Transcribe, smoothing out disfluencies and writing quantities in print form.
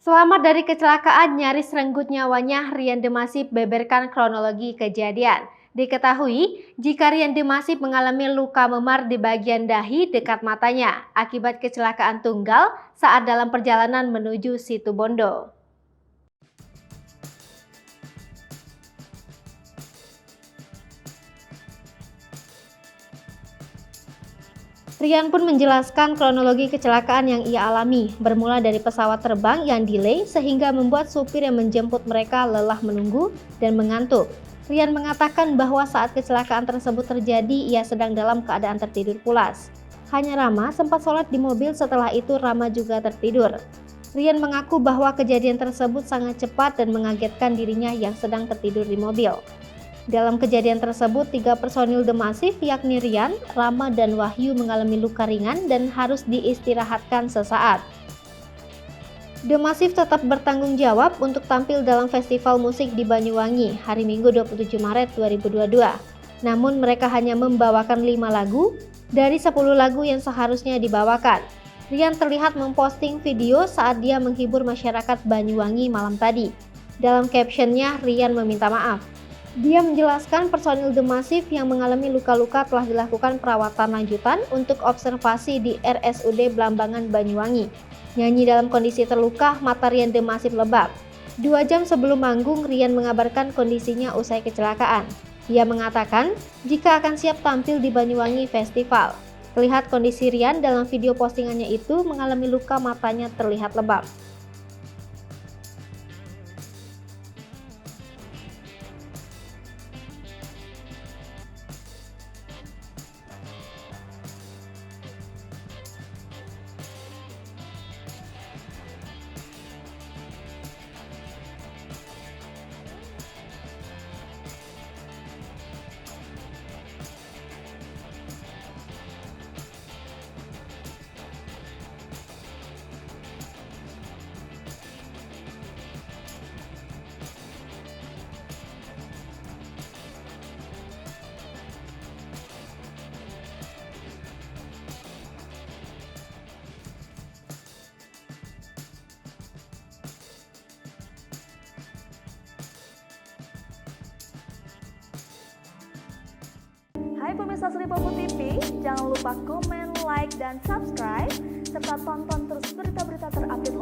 Selamat dari kecelakaan, nyaris renggut nyawanya, Rian Demasif beberkan kronologi kejadian. Diketahui, jika Rian Demasif mengalami luka memar di bagian dahi dekat matanya akibat kecelakaan tunggal saat dalam perjalanan menuju Situbondo. Rian pun menjelaskan kronologi kecelakaan yang ia alami, bermula dari pesawat terbang yang delay sehingga membuat supir yang menjemput mereka lelah menunggu dan mengantuk. Rian mengatakan bahwa saat kecelakaan tersebut terjadi, ia sedang dalam keadaan tertidur pulas. Hanya Rama sempat sholat di mobil, setelah itu Rama juga tertidur. Rian mengaku bahwa kejadian tersebut sangat cepat dan mengagetkan dirinya yang sedang tertidur di mobil. Dalam kejadian tersebut, 3 personil Demasif yakni Rian, Rama, dan Wahyu mengalami luka ringan dan harus diistirahatkan sesaat. Demasif tetap bertanggung jawab untuk tampil dalam festival musik di Banyuwangi hari Minggu 27 Maret 2022. Namun mereka hanya membawakan 5 lagu dari 10 lagu yang seharusnya dibawakan. Rian terlihat memposting video saat dia menghibur masyarakat Banyuwangi malam tadi. Dalam captionnya, Rian meminta maaf. Dia menjelaskan personil Demasif yang mengalami luka-luka telah dilakukan perawatan lanjutan untuk observasi di RSUD Blambangan Banyuwangi. Nyanyi dalam kondisi terluka, mata Rian Demasif lebab. 2 jam sebelum manggung, Rian mengabarkan kondisinya usai kecelakaan. Ia mengatakan jika akan siap tampil di Banyuwangi Festival. Terlihat kondisi Rian dalam video postingannya itu mengalami luka, matanya terlihat lebab. Hai pemirsa Sri Popo TV, jangan lupa komen, like, dan subscribe, serta tonton terus berita-berita terupdate